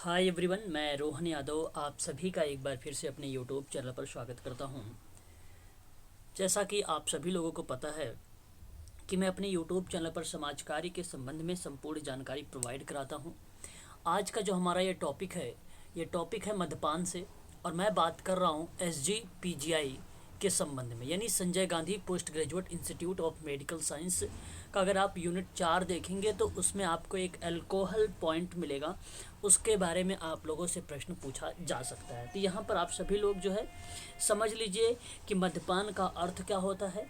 Hi everyone, मैं रोहन यादव आप सभी का एक बार फिर से अपने यूट्यूब चैनल पर स्वागत करता हूं। जैसा कि आप सभी लोगों को पता है कि मैं अपने यूट्यूब चैनल पर समाज कार्य के संबंध में संपूर्ण जानकारी प्रोवाइड कराता हूं। आज का जो हमारा ये टॉपिक है मद्यपान से, और मैं बात कर रहा हूं SGPGI के संबंध में, यानी Sanjay Gandhi post graduate institute of medical science का। अगर आप यूनिट 4 देखेंगे तो उसमें आपको एक अल्कोहल पॉइंट मिलेगा, उसके बारे में आप लोगों से प्रश्न पूछा जा सकता है। तो यहाँ पर आप सभी लोग जो है समझ लीजिए कि मद्यपान का अर्थ क्या होता है,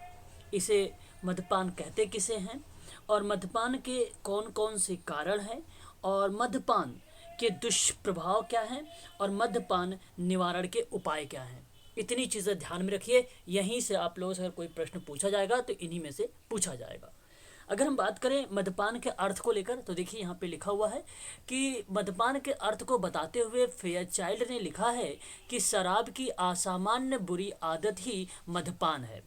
इसे मद्यपान कहते किसे हैं, और मद्यपान के कौन कौन से कारण हैं, और मद्यपान के दुष्प्रभाव क्या हैं, और मद्यपान निवारण के उपाय क्या हैं। इतनी चीज़ें ध्यान में रखिए। यहीं से आप लोगों से अगर कोई प्रश्न पूछा जाएगा तो इन्हीं में से पूछा जाएगा। अगर हम बात करें मद्यपान के अर्थ को लेकर, तो देखिए यहाँ पे लिखा हुआ है कि मद्यपान के अर्थ को बताते हुए फेयरचाइल्ड ने लिखा है कि शराब की असामान्य बुरी आदत ही मद्यपान है।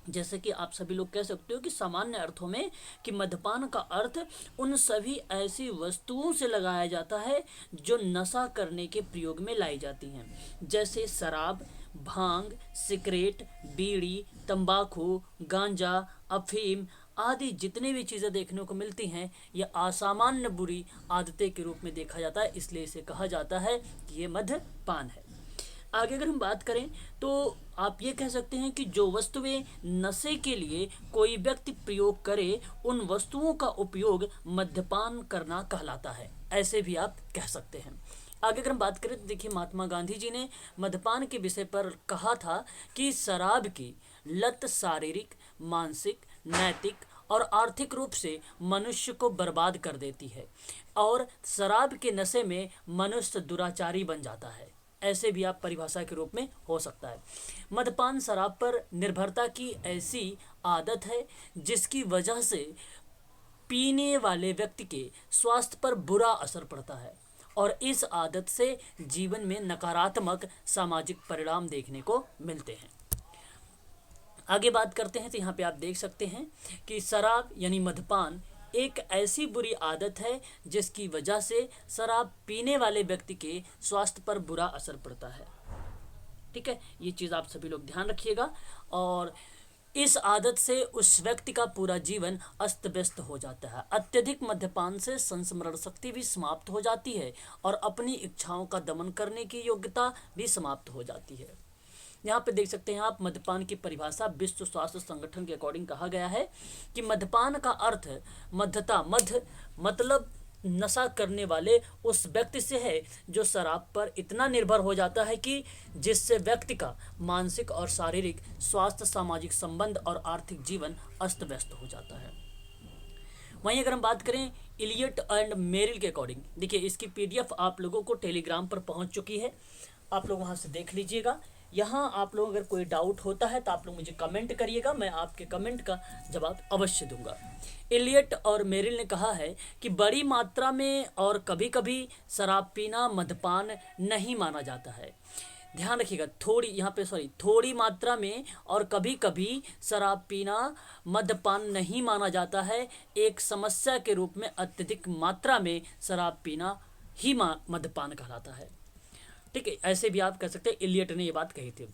जैसे कि आप सभी लोग कह सकते हो कि सामान्य अर्थों में कि मद्यपान का अर्थ उन सभी ऐसी वस्तुओं से लगाया जाता है जो नशा करने के प्रयोग में लाई जाती हैं, जैसे शराब, भांग, सिगरेट, बीड़ी, तंबाकू, गांजा, अफीम आदि जितनी भी चीज़ें देखने को मिलती हैं, यह असामान्य बुरी आदतें के रूप में देखा जाता है, इसलिए इसे कहा जाता है कि ये मद्यपान है। आगे अगर हम बात करें तो आप ये कह सकते हैं कि जो वस्तुएं नशे के लिए कोई व्यक्ति प्रयोग करे, उन वस्तुओं का उपयोग मद्यपान करना कहलाता है, ऐसे भी आप कह सकते हैं। आगे अगर हम बात करें तो देखिए महात्मा गांधी जी ने मद्यपान के विषय पर कहा था कि शराब की लत शारीरिक, मानसिक, नैतिक और आर्थिक रूप से मनुष्य को बर्बाद कर देती है, और शराब के नशे में मनुष्य दुराचारी बन जाता है, ऐसे भी आप परिभाषा के रूप में हो सकता है। मद्यपान शराब पर निर्भरता की ऐसी आदत है जिसकी वजह से पीने वाले व्यक्ति के स्वास्थ्य पर बुरा असर पड़ता है, और इस आदत से जीवन में नकारात्मक सामाजिक परिणाम देखने को मिलते हैं। आगे बात करते हैं तो यहाँ पे आप देख सकते हैं कि शराब यानी मद्यपान एक ऐसी बुरी आदत है जिसकी वजह से शराब पीने वाले व्यक्ति के स्वास्थ्य पर बुरा असर पड़ता है। ठीक है, ये चीज़ आप सभी लोग ध्यान रखिएगा। और इस आदत से उस व्यक्ति का पूरा जीवन अस्त व्यस्त हो जाता है। अत्यधिक मद्यपान से संस्मरण शक्ति भी समाप्त हो जाती है, और अपनी इच्छाओं का दमन करने की योग्यता भी समाप्त हो जाती है। यहाँ पे देख सकते हैं आप मद्यपान की परिभाषा विश्व स्वास्थ्य संगठन के अकॉर्डिंग कहा गया है कि मद्यपान का अर्थ मध्यता, मध्य मतलब नशा करने वाले उस व्यक्ति से है जो शराब पर इतना निर्भर हो जाता है कि जिससे व्यक्ति का मानसिक और शारीरिक स्वास्थ्य, सामाजिक संबंध और आर्थिक जीवन अस्त व्यस्त हो जाता है। वहीं अगर हम बात करें इलियट एंड मेरिल के अकॉर्डिंग, देखिए इसकी PDF आप लोगों को टेलीग्राम पर पहुंच चुकी है, आप लोग वहां से देख लीजिएगा। यहाँ आप लोग अगर कोई डाउट होता है तो आप लोग मुझे कमेंट करिएगा, मैं आपके कमेंट का जवाब अवश्य दूंगा। इलियट और मेरिल ने कहा है कि बड़ी मात्रा में और कभी कभी शराब पीना मद्यपान नहीं माना जाता है। ध्यान रखिएगा, थोड़ी मात्रा में और कभी कभी शराब पीना मद्यपान नहीं माना जाता है। एक समस्या के रूप में अत्यधिक मात्रा में शराब पीना ही मद्यपान कहलाता है। ठीक है, ऐसे भी आप कह सकते हैं, इलियट ने ये बात कही थी।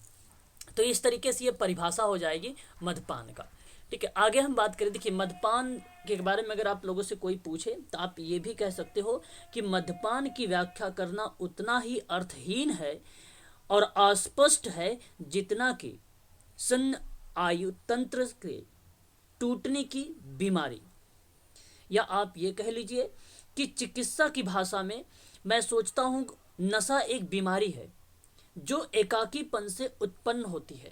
तो इस तरीके से ये परिभाषा हो जाएगी मद्यपान का। ठीक है, आगे हम बात करें, देखिए मद्यपान के बारे में अगर आप लोगों से कोई पूछे तो आप ये भी कह सकते हो कि मद्यपान की व्याख्या करना उतना ही अर्थहीन है और अस्पष्ट है जितना कि सन आयु तंत्र के टूटने की बीमारी, या आप ये कह लीजिए कि चिकित्सा की भाषा में मैं सोचता हूँ नशा एक बीमारी है जो एकाकीपन से उत्पन्न होती है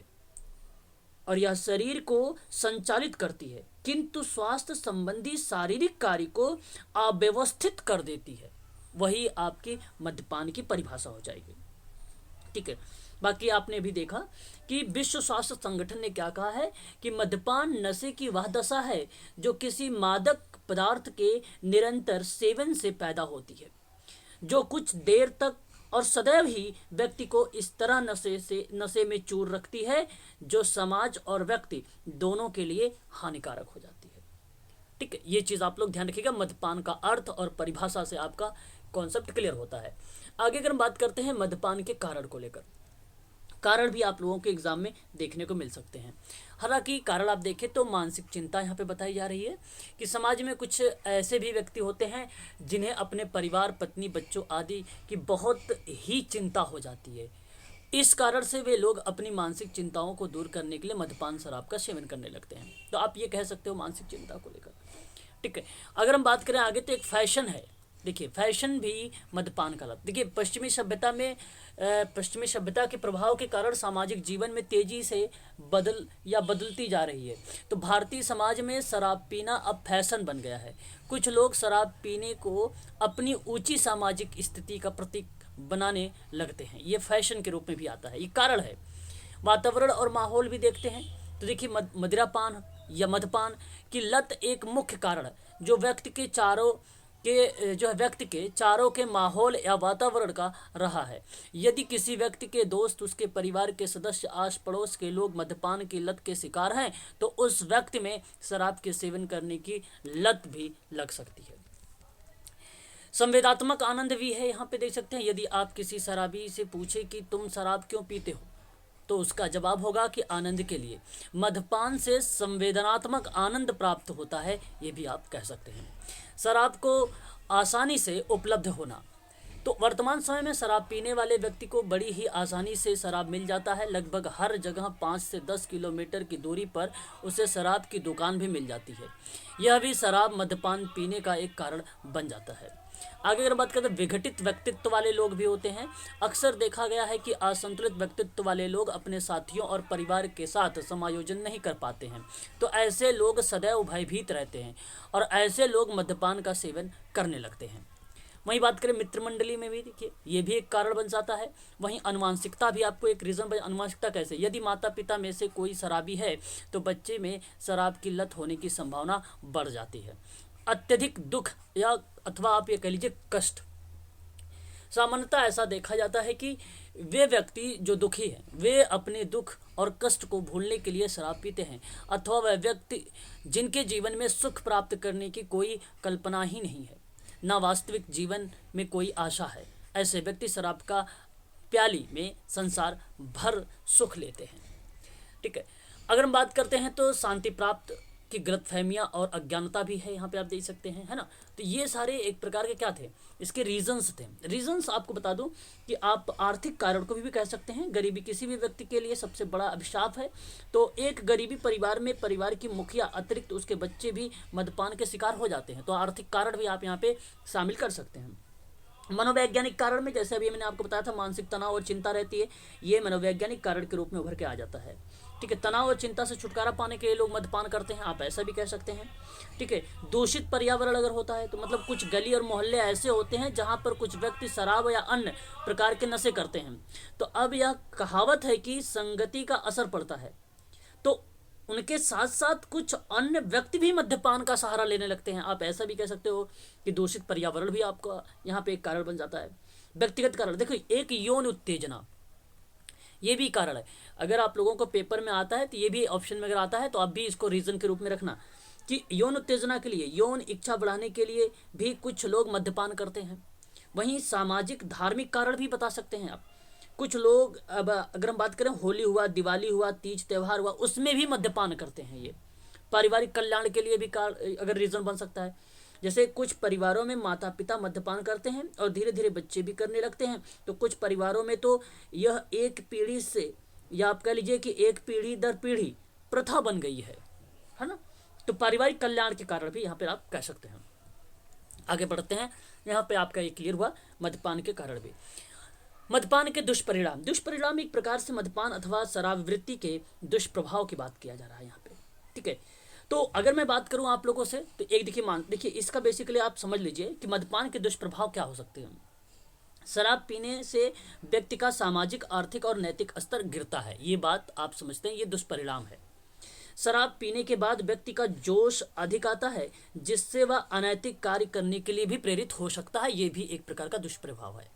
और यह शरीर को संचालित करती है, किंतु स्वास्थ्य संबंधी शारीरिक कार्य को अव्यवस्थित कर देती है। वही आपकी मद्यपान की परिभाषा हो जाएगी। ठीक है, बाकी आपने भी देखा कि विश्व स्वास्थ्य संगठन ने क्या कहा है कि मद्यपान नशे की वह दशा है जो किसी मादक पदार्थ के निरंतर सेवन से पैदा होती है, जो कुछ देर तक और सदैव ही व्यक्ति को इस तरह नशे में चूर रखती है जो समाज और व्यक्ति दोनों के लिए हानिकारक हो जाती है। ठीक है, ये चीज़ आप लोग ध्यान रखिएगा। मद्यपान का अर्थ और परिभाषा से आपका कॉन्सेप्ट क्लियर होता है। आगे अगर हम बात करते हैं मद्यपान के कारण को लेकर, कारण भी आप लोगों के एग्जाम में देखने को मिल सकते हैं। हालांकि कारण आप देखें तो मानसिक चिंता यहाँ पे बताई जा रही है कि समाज में कुछ ऐसे भी व्यक्ति होते हैं जिन्हें अपने परिवार, पत्नी, बच्चों आदि की बहुत ही चिंता हो जाती है। इस कारण से वे लोग अपनी मानसिक चिंताओं को दूर करने के लिए मद्यपान, शराब का सेवन करने लगते हैं। तो आप ये कह सकते हो मानसिक चिंता को लेकर, ठीक है। अगर हम बात करें आगे तो एक फैशन है। देखिए फैशन भी मद्यपान का लत। देखिए पश्चिमी सभ्यता में पश्चिमी सभ्यता के प्रभाव के कारण सामाजिक जीवन में तेजी से बदलती जा रही है। तो भारतीय समाज में शराब पीना अब फैशन बन गया है। कुछ लोग शराब पीने को अपनी ऊंची सामाजिक स्थिति का प्रतीक बनाने लगते हैं। ये फैशन के रूप में भी आता है, ये कारण है। वातावरण और माहौल भी देखते हैं तो देखिए मदिरापान या मद्यपान की लत एक मुख्य कारण है जो व्यक्ति के चारों के माहौल या वातावरण का रहा है। यदि किसी व्यक्ति के दोस्त, उसके परिवार के सदस्य, आस पड़ोस के लोग मद्यपान की लत के शिकार हैं तो उस व्यक्ति में शराब के सेवन करने की लत भी लग सकती है। संवेदात्मक आनंद भी है, यहाँ पे देख सकते हैं। यदि आप किसी शराबी से पूछे कि तुम शराब क्यों पीते हो तो उसका जवाब होगा कि आनंद के लिए। मद्यपान से संवेदनात्मक आनंद प्राप्त होता है, ये भी आप कह सकते हैं। शराब को आसानी से उपलब्ध होना, तो वर्तमान समय में शराब पीने वाले व्यक्ति को बड़ी ही आसानी से शराब मिल जाता है। लगभग हर जगह 5 से 10 किलोमीटर की दूरी पर उसे शराब की दुकान भी मिल जाती है। यह भी शराब मद्यपान पीने का एक कारण बन जाता है। आगे अगर बात करें तो विघटित व्यक्तित्व वाले लोग भी होते हैं। अक्सर देखा गया है कि असंतुलित व्यक्तित्व वाले लोग अपने साथियों और परिवार के साथ समायोजन नहीं कर पाते हैं। तो ऐसे लोग सदैव भयभीत रहते हैं और ऐसे लोग मद्यपान का सेवन करने लगते हैं। वहीं बात करें मित्र मंडली में भी देखिए ये भी एक कारण बन जाता है। वहीं अनुवांशिकता भी आपको एक रीज़न बन। अनुवांशिकता कैसे? यदि माता पिता में से कोई शराबी है तो बच्चे में शराब की लत होने की संभावना बढ़ जाती है। अत्यधिक दुख या अथवा आप ये कह लीजिए कष्ट, सामान्यतः ऐसा देखा जाता है कि वे व्यक्ति जो दुखी हैं वे अपने दुख और कष्ट को भूलने के लिए शराब पीते हैं, अथवा वह व्यक्ति जिनके जीवन में सुख प्राप्त करने की कोई कल्पना ही नहीं है, ना वास्तविक जीवन में कोई आशा है, ऐसे व्यक्ति शराब का प्याली में संसार भर सुख लेते हैं। ठीक है। अगर हम बात करते हैं तो शांति प्राप्त की गलतफहमियां और अज्ञानता भी है, यहाँ पे आप देख सकते हैं, है ना। तो ये सारे एक प्रकार के क्या थे, इसके रीजंस थे। रीजंस आपको बता दूं कि आप आर्थिक कारण को भी कह सकते हैं। गरीबी किसी भी व्यक्ति के लिए सबसे बड़ा अभिशाप है। तो एक गरीबी परिवार में परिवार की मुखिया अतिरिक्त उसके बच्चे भी मद्यपान के शिकार हो जाते हैं। तो आर्थिक कारण भी आप यहाँ पे शामिल कर सकते हैं। मनोवैज्ञानिक कारण में जैसे अभी मैंने आपको बताया था मानसिक तनाव और चिंता रहती है, ये मनोवैज्ञानिक कारण के रूप में उभर के आ जाता है। ठीक है। तनाव और चिंता से छुटकारा पाने के लिए लोग मद्यपान करते हैं, आप ऐसा भी कह सकते हैं। ठीक है। दूषित पर्यावरण अगर होता है तो मतलब कुछ गली और मोहल्ले ऐसे होते हैं जहां पर कुछ व्यक्ति शराब या अन्य प्रकार के नशे करते हैं, तो अब यह कहावत है कि संगति का असर पड़ता है, तो उनके साथ साथ कुछ अन्य व्यक्ति भी मद्यपान का सहारा लेने लगते हैं। आप ऐसा भी कह सकते हो कि दूषित पर्यावरण भी आपका यहाँ पे एक कारण बन जाता है। व्यक्तिगत कारण देखो, एक यौन उत्तेजना, ये भी कारण है। अगर आप लोगों को पेपर में आता है तो ये भी ऑप्शन में अगर आता है तो आप भी इसको रीजन के रूप में रखना कि यौन उत्तेजना के लिए, यौन इच्छा बढ़ाने के लिए भी कुछ लोग मद्यपान करते हैं। वहीं सामाजिक धार्मिक कारण भी बता सकते हैं आप। कुछ लोग, अब अगर हम बात करें होली हुआ, दिवाली हुआ, तीज त्यौहार हुआ, उसमें भी मद्यपान करते हैं। ये पारिवारिक कल्याण के लिए भी अगर रीजन बन सकता है। जैसे कुछ परिवारों में माता पिता मद्यपान करते हैं और धीरे धीरे बच्चे भी करने लगते हैं, तो कुछ परिवारों में तो यह एक पीढ़ी से, या आप कह लीजिए कि एक पीढ़ी दर पीढ़ी प्रथा बन गई है ना। तो पारिवारिक कल्याण के कारण भी यहाँ पे आप कह सकते हैं। आगे बढ़ते हैं, यहाँ पे आपका ये क्लियर हुआ मद्यपान के कारण भी। मद्यपान के दुष्परिणाम। दुष्परिणाम एक प्रकार से मद्यपान अथवा शराब वृत्ति के दुष्प्रभाव की बात किया जा रहा है यहाँ पे। ठीक है। तो अगर मैं बात करूं आप लोगों से तो एक देखिए इसका बेसिकली आप समझ लीजिए कि मद्यपान के दुष्प्रभाव क्या हो सकते हैं। शराब पीने से व्यक्ति का सामाजिक, आर्थिक और नैतिक स्तर गिरता है। ये बात आप समझते हैं, ये दुष्परिणाम है। शराब पीने के बाद व्यक्ति का जोश अधिक आता है, जिससे वह अनैतिक कार्य करने के लिए भी प्रेरित हो सकता है। ये भी एक प्रकार का दुष्प्रभाव है।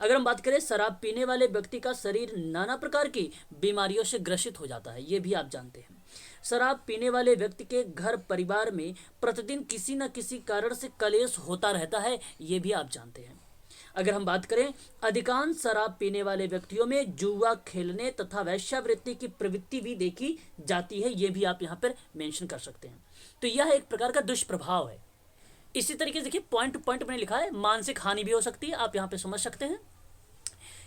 अगर हम बात करें, शराब पीने वाले व्यक्ति का शरीर नाना प्रकार की बीमारियों से ग्रसित हो जाता है। ये भी आप जानते हैं। शराब पीने वाले व्यक्ति के घर परिवार में प्रतिदिन किसी न किसी कारण से कलेश होता रहता है। ये भी आप जानते हैं। अगर हम बात करें, अधिकांश शराब पीने वाले व्यक्तियों में जुआ खेलने तथा वेश्यावृत्ति की प्रवृत्ति भी देखी जाती है, ये भी आप यहाँ पर मेंशन कर सकते हैं। तो यह एक प्रकार का दुष्प्रभाव है। इसी तरीके से देखिए, पॉइंट टू पॉइंट मैंने लिखा है, मानसिक हानि भी हो सकती है, आप यहाँ पे समझ सकते हैं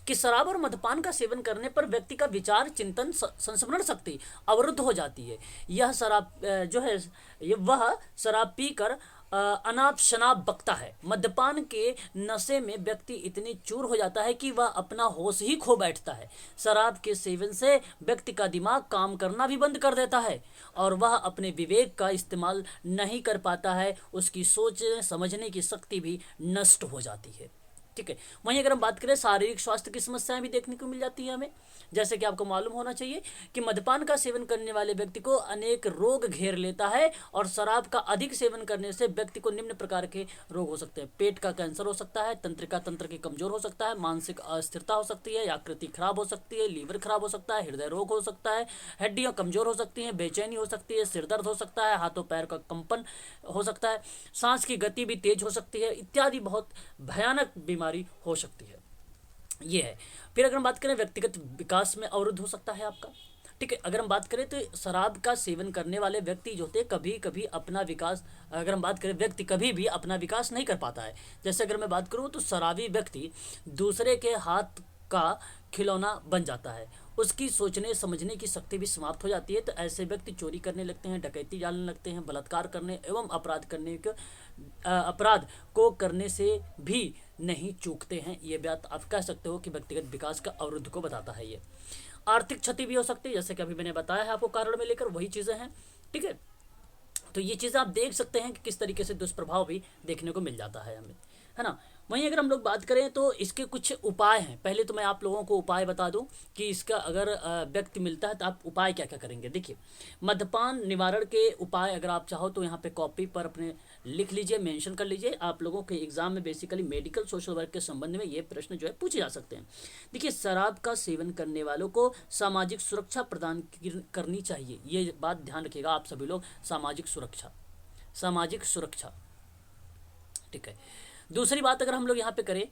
कि शराब और मद्यपान का सेवन करने पर व्यक्ति का विचार, चिंतन, संस्मरण शक्ति अवरुद्ध हो जाती है। यह शराब जो है वह शराब पीकर अनाप शनाप बकता है। मद्यपान के नशे में व्यक्ति इतनी चूर हो जाता है कि वह अपना होश ही खो बैठता है। शराब के सेवन से व्यक्ति का दिमाग काम करना भी बंद कर देता है और वह अपने विवेक का इस्तेमाल नहीं कर पाता है। उसकी सोच समझने की शक्ति भी नष्ट हो जाती है। ठीक है। वहीं अगर हम बात करें, शारीरिक स्वास्थ्य की समस्याएं भी देखने को मिल जाती है हमें। जैसे कि आपको मालूम होना चाहिए कि मद्यपान का सेवन करने वाले व्यक्ति को अनेक रोग घेर लेता है और शराब का अधिक सेवन करने से व्यक्ति को निम्न प्रकार के रोग हो सकते हैं। पेट का कैंसर हो सकता है, तंत्रिका तंत्र की कमजोर हो सकता है, मानसिक अस्थिरता हो सकती है, आकृति खराब हो सकती है, लीवर खराब हो सकता है, हृदय रोग हो सकता है, हड्डियां कमजोर हो सकती हैं, बेचैनी हो सकती है, सिरदर्द हो सकता है, हाथों पैर का कंपन हो सकता है, सांस की गति भी तेज हो सकती है, इत्यादि बहुत भयानक बीमारी हो सकती है। ये है। फिर अगर हम बात करें, व्यक्तिगत विकास में अवरुद्ध हो सकता है आपका। ठीक है। अगर हम बात करें तो शराब का सेवन करने वाले व्यक्ति जो होते कभी कभी अपना विकास, अगर हम बात करें, व्यक्ति कभी भी अपना विकास नहीं कर पाता है। जैसे अगर मैं बात करूं तो शराबी व्यक्ति दूसरे के हाथ का खिलौना बन जाता है, उसकी सोचने समझने की शक्ति भी समाप्त हो जाती है। तो ऐसे व्यक्ति चोरी करने लगते हैं, डकैती डालने लगते हैं, बलात्कार करने एवं अपराध को करने से भी नहीं चूकते हैं। ये बात आप कह सकते हो कि व्यक्तिगत विकास का अवरुद्ध को बताता है। ये आर्थिक क्षति भी हो सकती है, जैसे कि अभी मैंने बताया है आपको कारण में लेकर, वही चीज़ें हैं। ठीक है। तो ये चीज़ें आप देख सकते हैं कि किस तरीके से दुष्प्रभाव भी देखने को मिल जाता है हमें, है ना। वहीं अगर हम लोग बात करें तो इसके कुछ उपाय हैं। पहले तो मैं आप लोगों को उपाय बता दूं कि इसका अगर व्यक्ति मिलता है तो आप उपाय क्या क्या करेंगे। देखिए, मद्यपान निवारण के उपाय अगर आप चाहो तो यहाँ पे कॉपी पर अपने लिख लीजिए, मेंशन कर लीजिए। आप लोगों के एग्जाम में बेसिकली मेडिकल सोशल वर्क के संबंध में ये प्रश्न जो है पूछे जा सकते हैं। देखिए, शराब का सेवन करने वालों को सामाजिक सुरक्षा प्रदान करनी चाहिए। ये बात ध्यान रखिएगा आप सभी लोग, सामाजिक सुरक्षा, सामाजिक सुरक्षा। ठीक है। दूसरी बात अगर हम लोग यहाँ पे करें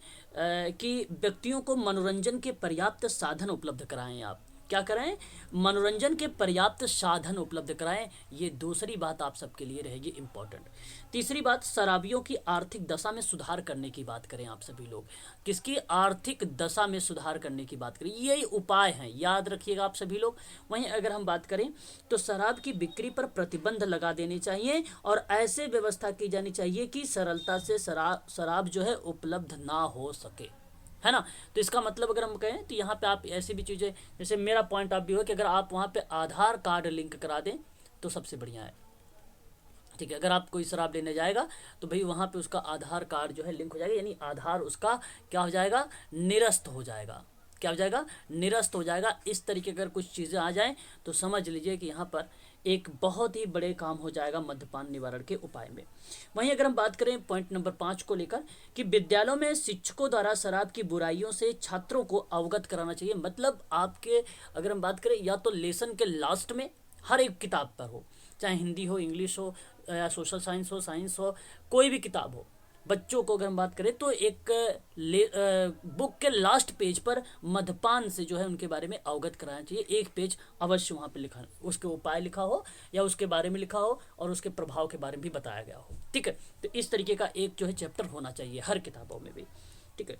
कि व्यक्तियों को मनोरंजन के पर्याप्त साधन उपलब्ध कराएं। आप क्या करें, मनोरंजन के पर्याप्त साधन उपलब्ध कराएं। ये दूसरी बात आप सबके लिए रहेगी इंपॉर्टेंट। तीसरी बात, शराबियों की आर्थिक दशा में सुधार करने की बात करें आप सभी लोग। किसकी आर्थिक दशा में सुधार करने की बात करें, यही उपाय हैं, याद रखिएगा आप सभी लोग। वहीं अगर हम बात करें तो शराब की बिक्री पर प्रतिबंध लगा देने चाहिए और ऐसे व्यवस्था की जानी चाहिए कि सरलता से शराब जो है उपलब्ध ना हो सके, है ना। तो इसका मतलब अगर हम कहें तो यहाँ पे आप ऐसी भी चीज़ें, जैसे मेरा पॉइंट ऑफ व्यू है कि अगर आप वहाँ पे आधार कार्ड लिंक करा दें तो सबसे बढ़िया है। ठीक है। अगर आप कोई शराब लेने जाएगा तो भाई वहाँ पे उसका आधार कार्ड जो है लिंक हो जाएगा, यानी आधार उसका क्या हो जाएगा, निरस्त हो जाएगा। क्या हो जाएगा, निरस्त हो जाएगा। इस तरीके अगर कुछ चीज़ें आ जाएं तो समझ लीजिए कि यहाँ पर एक बहुत ही बड़े काम हो जाएगा मद्यपान निवारण के उपाय में। वहीं अगर हम बात करें पॉइंट नंबर 5 को लेकर कि विद्यालयों में शिक्षकों द्वारा शराब की बुराइयों से छात्रों को अवगत कराना चाहिए। मतलब आपके अगर हम बात करें या तो लेसन के लास्ट में हर एक किताब पर हो, चाहे हिंदी हो, इंग्लिश हो या सोशल साइंस हो, साइंस हो, कोई भी किताब हो, बच्चों को अगर हम बात करें तो एक बुक के लास्ट पेज पर मद्यपान से जो है उनके बारे में अवगत कराना चाहिए। एक पेज अवश्य वहाँ पे लिखा, उसके उपाय लिखा हो या उसके बारे में लिखा हो और उसके प्रभाव के बारे में भी बताया गया हो। ठीक है। तो इस तरीके का एक जो है चैप्टर होना चाहिए हर किताबों में भी। ठीक है।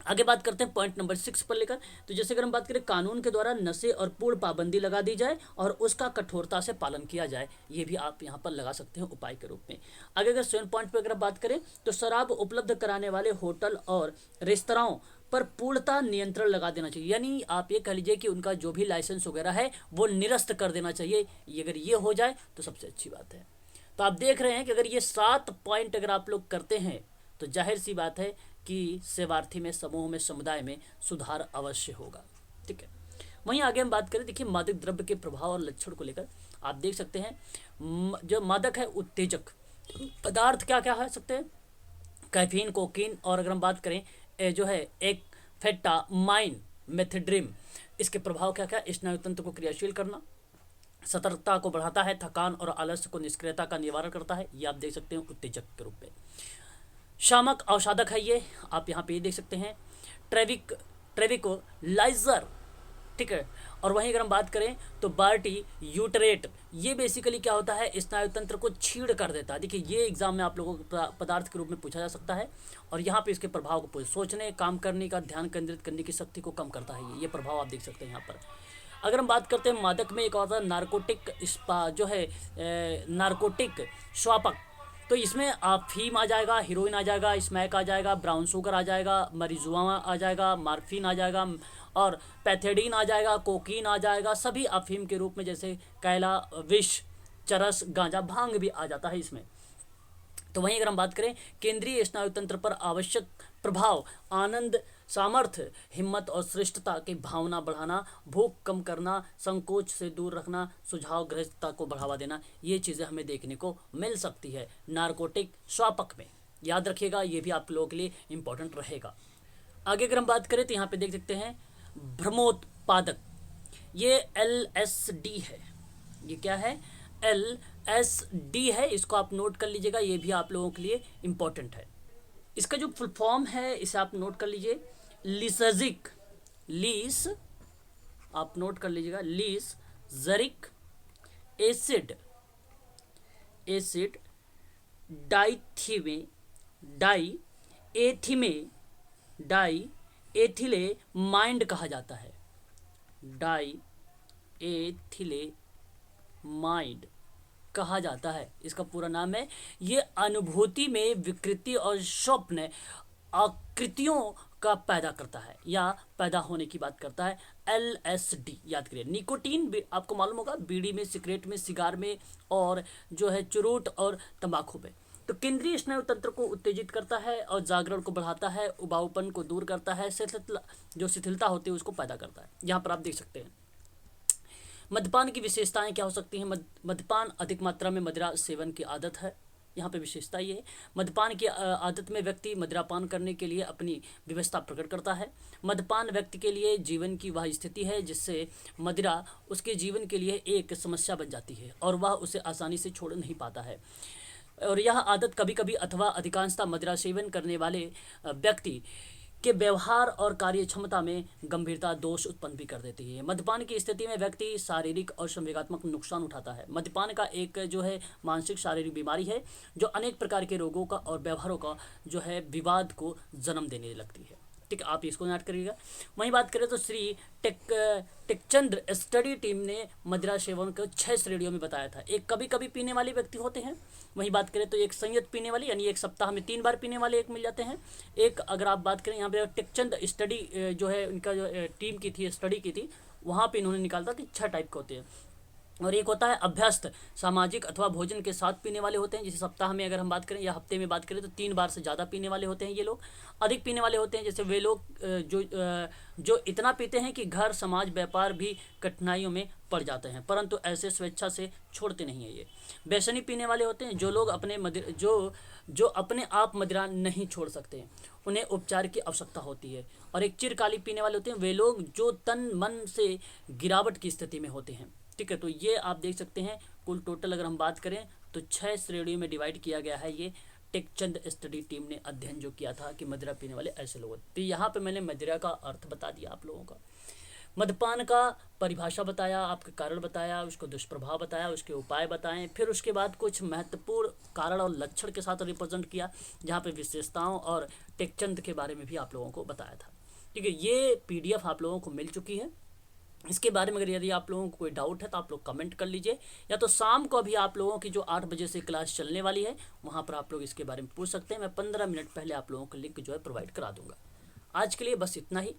आगे बात करते हैं पॉइंट नंबर 6 पर लेकर। तो जैसे अगर हम बात करें, कानून के द्वारा नशे और पूर्ण पाबंदी लगा दी जाए और उसका कठोरता से पालन किया जाए। ये भी आप यहाँ पर लगा सकते हैं उपाय के रूप में। आगे अगर 7 पॉइंट पर अगर बात करें तो शराब उपलब्ध कराने वाले होटल और रेस्तराओं पर पूर्णतः नियंत्रण लगा देना चाहिए। यानी आप ये कह लीजिए कि उनका जो भी लाइसेंस वगैरह है वो निरस्त कर देना चाहिए। ये अगर ये हो जाए तो सबसे अच्छी बात है। तो आप देख रहे हैं कि अगर ये 7 पॉइंट अगर आप लोग करते हैं तो जाहिर सी बात है कि सेवार्थी में, समूह में, समुदाय में सुधार अवश्य होगा। ठीक है। वहीं आगे हम बात करें, देखिए मादक द्रव्य के प्रभाव और लक्षण को लेकर आप देख सकते हैं। जो मादक है, उत्तेजक पदार्थ क्या क्या है सकते हैं, कैफीन, कोकीन, और अगर हम बात करें जो है एक फेटामाइन, मेथेड्रिम, इसके प्रभाव क्या क्या, स्नायु तंत्र को क्रियाशील करना, सतर्कता को बढ़ाता है, थकान और आलस्य को, निष्क्रियता का निवारण करता है। ये आप देख सकते हैं उत्तेजक के रूप में। शामक अवसादक है ये, आप यहाँ पे देख सकते हैं। ट्रेविकोलाइजर, ठीक है। और वहीं अगर हम बात करें तो बार्टी यूटरेट, ये बेसिकली क्या होता है, स्नायु तंत्र को छीड़ कर देता है। देखिए ये एग्जाम में आप लोगों को पदार्थ के रूप में पूछा जा सकता है, और यहाँ पे इसके प्रभाव को सोचने, काम करने का, ध्यान केंद्रित करने की शक्ति को कम करता है ये प्रभाव आप देख सकते हैं यहाँ पर। अगर हम बात करते हैं मादक में, एक और आता है नारकोटिक जो है नारकोटिक स्वापक, तो इसमें अफीम आ जाएगा, हीरोइन आ जाएगा, स्मैक आ जाएगा, ब्राउन शुगर आ जाएगा, मरिजुआना आ जाएगा, मार्फिन आ जाएगा, और पैथेडीन आ जाएगा, कोकीन आ जाएगा, सभी अफीम के रूप में, जैसे कैला, विष, चरस, गांजा, भांग भी आ जाता है इसमें। तो वहीं अगर हम बात करें केंद्रीय स्नायु तंत्र पर आवश्यक प्रभाव, आनंद, सामर्थ्य, हिम्मत और श्रेष्ठता की भावना बढ़ाना, भूख कम करना, संकोच से दूर रखना, सुझाव ग्रहितता को बढ़ावा देना, ये चीज़ें हमें देखने को मिल सकती है नारकोटिक स्वापक में। याद रखिएगा, ये भी आप लोगों के लिए इंपॉर्टेंट रहेगा। आगे अगर हम बात करें तो यहाँ पे देख सकते हैं भ्रमोत्पादक, ये LSD है। ये क्या है? LSD है, इसको आप नोट कर लीजिएगा, ये भी आप लोगों के लिए इंपॉर्टेंट है। इसका जो फुल फॉर्म है इसे आप नोट कर लीजिए, लिसर्जिक, लीस आप नोट कर लीजिएगा, लिसर्जिक एसिड, डाई माइंड कहा जाता है, माइंड कहा जाता है, इसका पूरा नाम है। ये अनुभूति में विकृति और स्वप्न आकृतियों का पैदा करता है या पैदा होने की बात करता है। LSD याद करिए। निकोटीन आपको मालूम होगा, बीड़ी में, सिगरेट में, सिगार में, और जो है चुरूट और तंबाकू में। तो केंद्रीय स्नायु तंत्र को उत्तेजित करता है और जागरण को बढ़ाता है, उबाऊपन को दूर करता है, जो शिथिलता होती है उसको पैदा करता है। यहाँ पर आप देख सकते हैं। मद्यपान की विशेषताएं क्या हो सकती हैं? मद्यपान अधिक मात्रा में मदिरा सेवन की आदत है, यहाँ पे विशेषता ये है। मद्यपान की आदत में व्यक्ति मदिरापान करने के लिए अपनी व्यवस्था प्रकट करता है। मद्यपान व्यक्ति के लिए जीवन की वह स्थिति है जिससे मदिरा उसके जीवन के लिए एक समस्या बन जाती है और वह उसे आसानी से छोड़ नहीं पाता है। और यह आदत कभी कभी अथवा अधिकांशतः मदिरा सेवन करने वाले व्यक्ति के व्यवहार और कार्य क्षमता में गंभीरता दोष उत्पन्न भी कर देती है। मद्यपान की स्थिति में व्यक्ति शारीरिक और संवेगात्मक नुकसान उठाता है। मद्यपान का एक जो है मानसिक शारीरिक बीमारी है जो अनेक प्रकार के रोगों का और व्यवहारों का जो है विवाद को जन्म देने लगती है। ठीक है, आप इसको याद करिएगा। वहीं बात करें तो श्री टेकचंद स्टडी टीम ने मदिरा सेवन को 6 श्रेणियों में बताया था। एक कभी कभी पीने वाले व्यक्ति होते हैं, वहीं बात करें तो एक संयत पीने वाले, यानी एक सप्ताह में 3 बार पीने वाले एक मिल जाते हैं। एक अगर आप बात करें यहाँ पे टेकचंद स्टडी जो है उनका जो टीम की थी, स्टडी की थी, वहाँ पे इन्होंने निकाला था कि 6 टाइप के होते हैं। और एक होता है अभ्यस्त, सामाजिक अथवा भोजन के साथ पीने वाले होते हैं। जैसे सप्ताह में अगर हम बात करें या हफ्ते में बात करें तो 3 बार से ज़्यादा पीने वाले होते हैं ये लोग। अधिक पीने वाले होते हैं जैसे वे लोग जो इतना पीते हैं कि घर, समाज, व्यापार भी कठिनाइयों में पड़ जाते हैं, परंतु ऐसे स्वेच्छा से छोड़ते नहीं है ये। व्यसनी पीने वाले होते हैं जो लोग अपने आप मदिरा नहीं छोड़ सकते, उन्हें उपचार की आवश्यकता होती है। और एक चिरकालिक पीने वाले होते हैं वे लोग जो तन मन से गिरावट की स्थिति में होते हैं। ठीक है, तो ये आप देख सकते हैं कुल टोटल अगर हम बात करें तो 6 श्रेणियों में डिवाइड किया गया है। ये टेकचंद स्टडी टीम ने अध्ययन जो किया था कि मदिरा पीने वाले ऐसे लोग। तो यहाँ पे मैंने मदिरा का अर्थ बता दिया आप लोगों का, मद्यपान का परिभाषा बताया, आपके कारण बताया, उसको दुष्प्रभाव बताया, उसके उपाय बताएं, फिर उसके बाद कुछ महत्वपूर्ण कारण और लक्षण के साथ रिप्रेजेंट किया, जहाँ पे विशेषताओं और टेकचंद के बारे में भी आप लोगों को बताया था। ठीक है, ये PDF आप लोगों को मिल चुकी है। इसके बारे में अगर यदि आप लोगों को कोई डाउट है तो आप लोग कमेंट कर लीजिए, या तो शाम को अभी आप लोगों की जो 8 बजे से क्लास चलने वाली है वहाँ पर आप लोग इसके बारे में पूछ सकते हैं। मैं 15 मिनट पहले आप लोगों को लिंक जो है प्रोवाइड करा दूंगा। आज के लिए बस इतना ही।